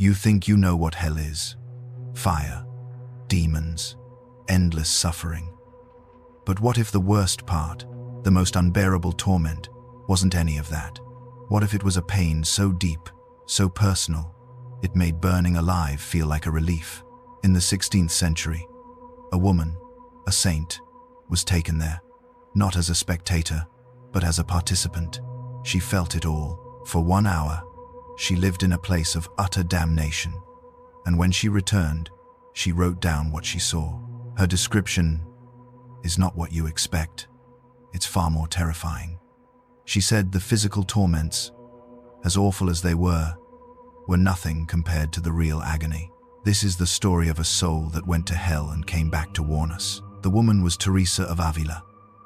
You think you know what hell is. Fire, demons, endless suffering. But what if the worst part, the most unbearable torment, wasn't any of that? What if it was a pain so deep, so personal, it made burning alive feel like a relief? In the 16th century, a woman, a saint, was taken there, not as a spectator, but as a participant. She felt it all. For 1 hour, she lived in a place of utter damnation. And when she returned, she wrote down what she saw. Her description is not what you expect. It's far more terrifying. She said the physical torments, as awful as they were nothing compared to the real agony. This is the story of a soul that went to hell and came back to warn us. The woman was Teresa of Avila,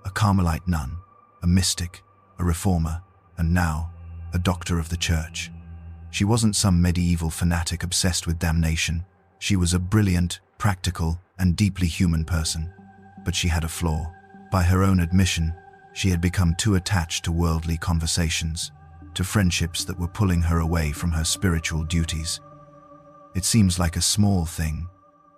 a Carmelite nun, a mystic, a reformer, and now a doctor of the church. She wasn't some medieval fanatic obsessed with damnation. She was a brilliant, practical, and deeply human person. But she had a flaw. By her own admission, she had become too attached to worldly conversations, to friendships that were pulling her away from her spiritual duties. It seems like a small thing,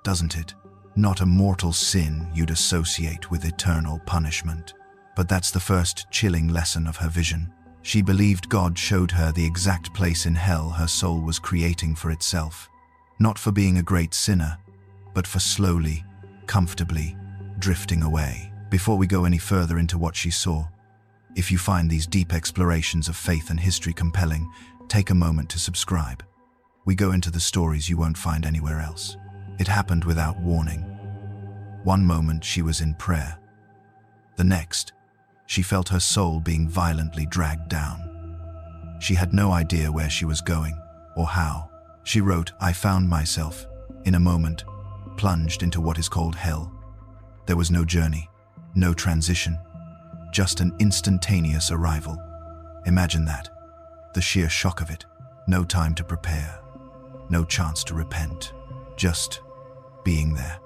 doesn't it? Not a mortal sin you'd associate with eternal punishment. But that's the first chilling lesson of her vision. She believed God showed her the exact place in hell her soul was creating for itself. Not for being a great sinner, but for slowly, comfortably drifting away. Before we go any further into what she saw, if you find these deep explorations of faith and history compelling, take a moment to subscribe. We go into the stories you won't find anywhere else. It happened without warning. One moment she was in prayer. The next, she felt her soul being violently dragged down. She had no idea where she was going or how. She wrote, "I found myself, in a moment, plunged into what is called hell." There was no journey, no transition, just an instantaneous arrival. Imagine that. The sheer shock of it. No time to prepare, no chance to repent, just being there.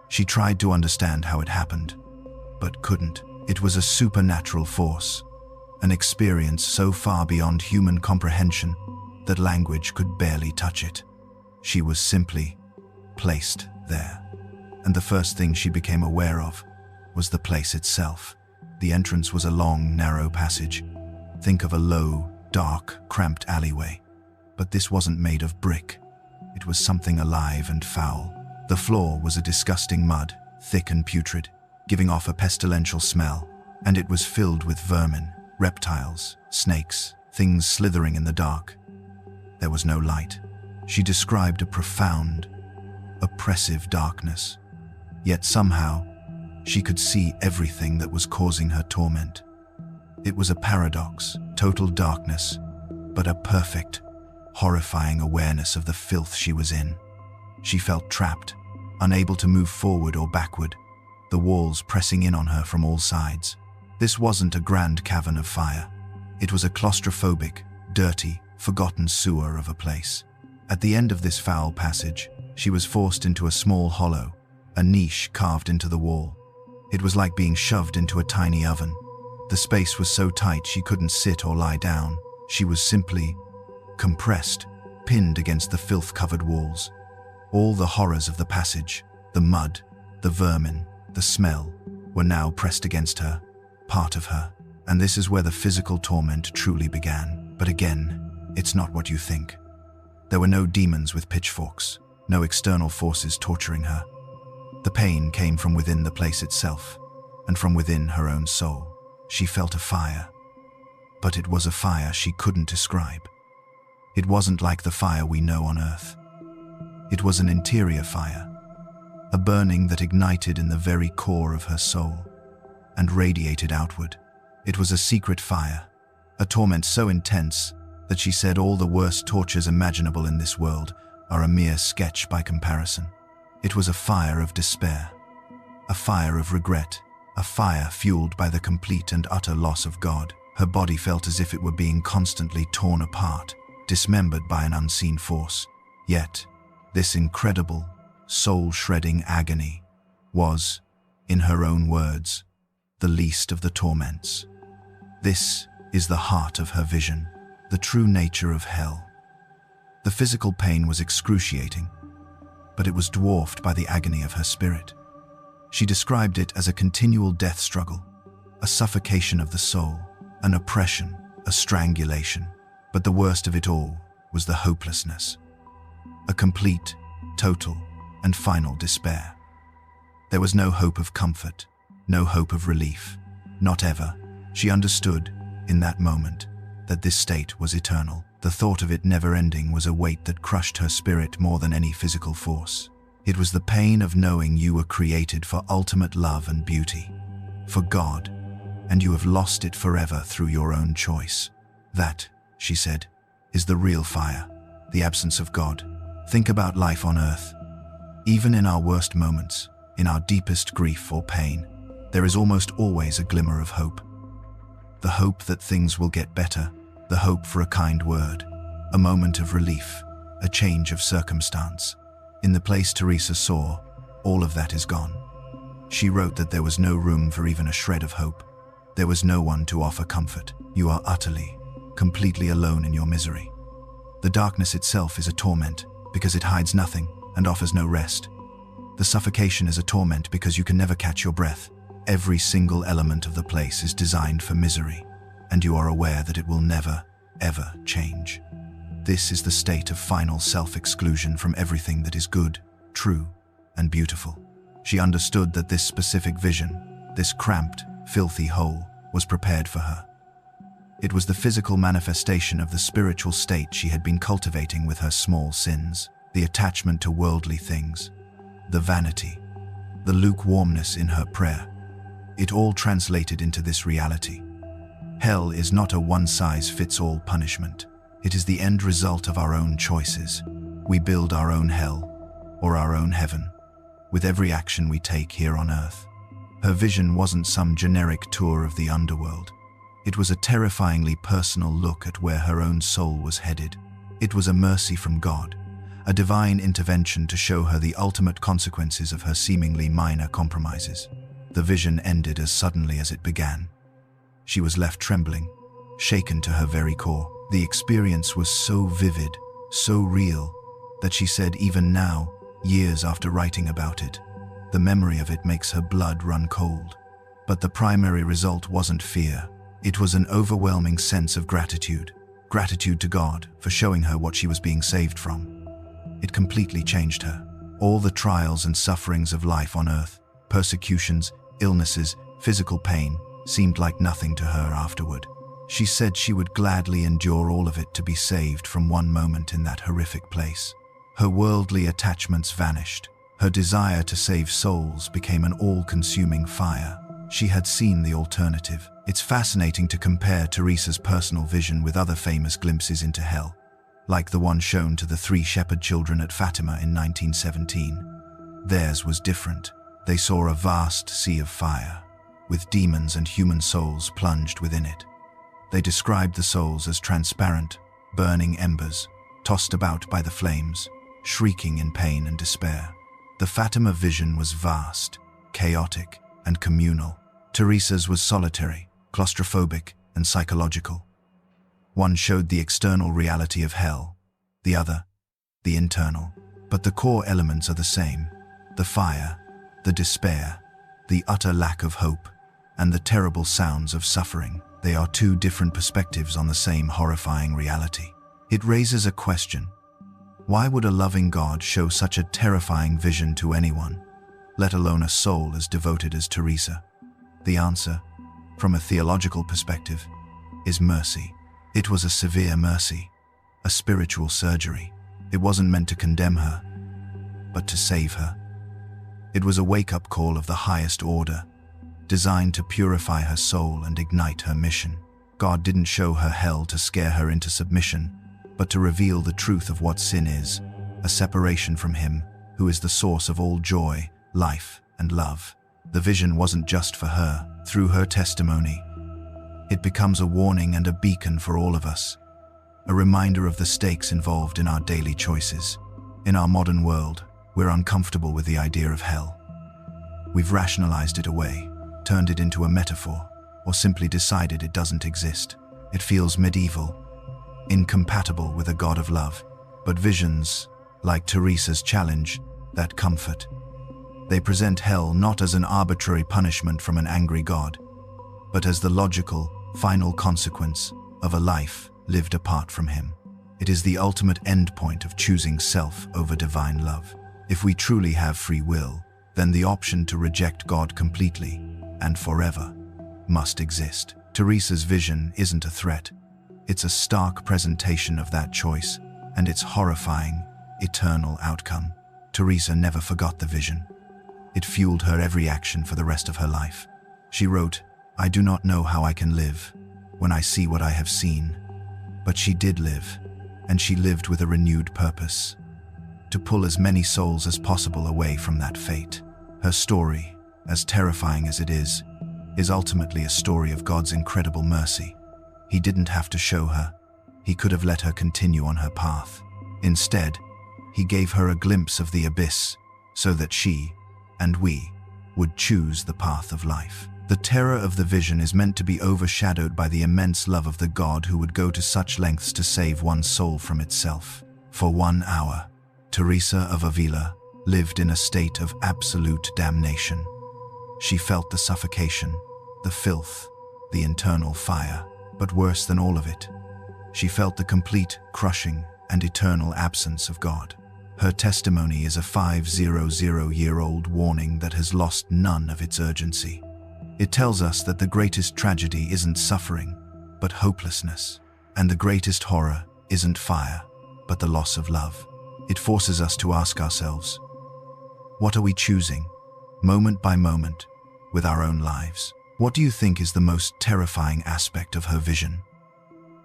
She tried to understand how it happened, but couldn't. It was a supernatural force, an experience so far beyond human comprehension that language could barely touch it. She was simply placed there. And the first thing she became aware of was the place itself. The entrance was a long, narrow passage. Think of a low, dark, cramped alleyway. But this wasn't made of brick. It was something alive and foul. The floor was a disgusting mud, thick and putrid, giving off a pestilential smell, and it was filled with vermin, reptiles, snakes, things slithering in the dark. There was no light. She described a profound, oppressive darkness. Yet somehow, she could see everything that was causing her torment. It was a paradox, total darkness, but a perfect, horrifying awareness of the filth she was in. She felt trapped, unable to move forward or backward, the walls pressing in on her from all sides. This wasn't a grand cavern of fire. It was a claustrophobic, dirty, forgotten sewer of a place. At the end of this foul passage, she was forced into a small hollow, a niche carved into the wall. It was like being shoved into a tiny oven. The space was so tight she couldn't sit or lie down. She was simply compressed, pinned against the filth-covered walls. All the horrors of the passage, the mud, the vermin, the smell, were now pressed against her, part of her. And this is where the physical torment truly began. But again, it's not what you think. There were no demons with pitchforks, no external forces torturing her. The pain came from within the place itself, and from within her own soul. She felt a fire, but it was a fire she couldn't describe. It wasn't like the fire we know on Earth. It was an interior fire, a burning that ignited in the very core of her soul and radiated outward. It was a secret fire, a torment so intense that she said all the worst tortures imaginable in this world are a mere sketch by comparison. It was a fire of despair, a fire of regret, a fire fueled by the complete and utter loss of God. Her body felt as if it were being constantly torn apart, dismembered by an unseen force. Yet, this incredible, soul-shredding agony was, in her own words, the least of the torments. This is the heart of her vision, the true nature of hell. The The physical pain was excruciating, but it was dwarfed by the agony of her spirit. She described it as a continual death struggle, a suffocation of the soul, an oppression, a strangulation. But the worst of it all was the hopelessness, a complete, total, and final despair. There was no hope of comfort, no hope of relief, not ever. She understood, in that moment, that this state was eternal. The thought of it never ending was a weight that crushed her spirit more than any physical force. It was the pain of knowing you were created for ultimate love and beauty, for God, and you have lost it forever through your own choice. That, she said, is the real fire, the absence of God. Think about life on earth. Even in our worst moments, in our deepest grief or pain, there is almost always a glimmer of hope. The hope that things will get better, the hope for a kind word, a moment of relief, a change of circumstance. In the place Teresa saw, all of that is gone. She wrote that there was no room for even a shred of hope. There was no one to offer comfort. You are utterly, completely alone in your misery. The darkness itself is a torment because it hides nothing and offers no rest. The suffocation is a torment because you can never catch your breath. Every single element of the place is designed for misery, and you are aware that it will never, ever change. This is the state of final self-exclusion from everything that is good, true, and beautiful. She understood that this specific vision, this cramped, filthy hole, was prepared for her. It was the physical manifestation of the spiritual state she had been cultivating with her small sins, the attachment to worldly things, the vanity, the lukewarmness in her prayer. It all translated into this reality. Hell is not a one-size-fits-all punishment. It is the end result of our own choices. We build our own hell, or our own heaven, with every action we take here on earth. Her vision wasn't some generic tour of the underworld. It was a terrifyingly personal look at where her own soul was headed. It was a mercy from God, a divine intervention to show her the ultimate consequences of her seemingly minor compromises. The vision ended as suddenly as it began. She was left trembling, shaken to her very core. The experience was so vivid, so real, that she said even now, years after writing about it, the memory of it makes her blood run cold. But the primary result wasn't fear. It was an overwhelming sense of gratitude. Gratitude to God for showing her what she was being saved from. It completely changed her. All the trials and sufferings of life on earth, persecutions, illnesses, physical pain, seemed like nothing to her afterward. She said she would gladly endure all of it to be saved from one moment in that horrific place. Her worldly attachments vanished. Her desire to save souls became an all-consuming fire. She had seen the alternative. It's fascinating to compare Teresa's personal vision with other famous glimpses into hell, like the one shown to the 3 shepherd children at Fatima in 1917. Theirs was different. They saw a vast sea of fire, with demons and human souls plunged within it. They described the souls as transparent, burning embers, tossed about by the flames, shrieking in pain and despair. The Fatima vision was vast, chaotic, and communal. Teresa's was solitary, claustrophobic, and psychological. One showed the external reality of hell, the other, the internal. But the core elements are the same: the fire, the despair, the utter lack of hope, and the terrible sounds of suffering. They are 2 different perspectives on the same horrifying reality. It raises a question. Why would a loving God show such a terrifying vision to anyone, let alone a soul as devoted as Teresa? The answer, from a theological perspective, is mercy. It was a severe mercy, a spiritual surgery. It wasn't meant to condemn her, but to save her. It was a wake-up call of the highest order, designed to purify her soul and ignite her mission. God didn't show her hell to scare her into submission, but to reveal the truth of what sin is, a separation from Him, who is the source of all joy, life, and love. The vision wasn't just for her. Through her testimony, it becomes a warning and a beacon for all of us, a reminder of the stakes involved in our daily choices. In our modern world, we're uncomfortable with the idea of hell. We've rationalized it away, turned it into a metaphor, or simply decided it doesn't exist. It feels medieval, incompatible with a God of love. But visions, like Teresa's challenge, that comfort. They present hell not as an arbitrary punishment from an angry God, but as the logical, final consequence of a life lived apart from Him. It is the ultimate endpoint of choosing self over divine love. If we truly have free will, then the option to reject God completely and forever must exist. Teresa's vision isn't a threat. It's a stark presentation of that choice and its horrifying, eternal outcome. Teresa never forgot the vision. It fueled her every action for the rest of her life. She wrote, "I do not know how I can live when I see what I have seen." But she did live, and she lived with a renewed purpose: to pull as many souls as possible away from that fate. Her story, as terrifying as it is ultimately a story of God's incredible mercy. He didn't have to show her. He could have let her continue on her path. Instead, He gave her a glimpse of the abyss so that she, and we, would choose the path of life. The terror of the vision is meant to be overshadowed by the immense love of the God who would go to such lengths to save one soul from itself. For 1 hour, Teresa of Avila lived in a state of absolute damnation. She felt the suffocation, the filth, the internal fire, but worse than all of it, she felt the complete, crushing, and eternal absence of God. Her testimony is a 500-year-old warning that has lost none of its urgency. It tells us that the greatest tragedy isn't suffering, but hopelessness. And the greatest horror isn't fire, but the loss of love. It forces us to ask ourselves, what are we choosing, moment by moment, with our own lives? What do you think is the most terrifying aspect of her vision?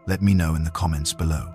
Let me know in the comments below.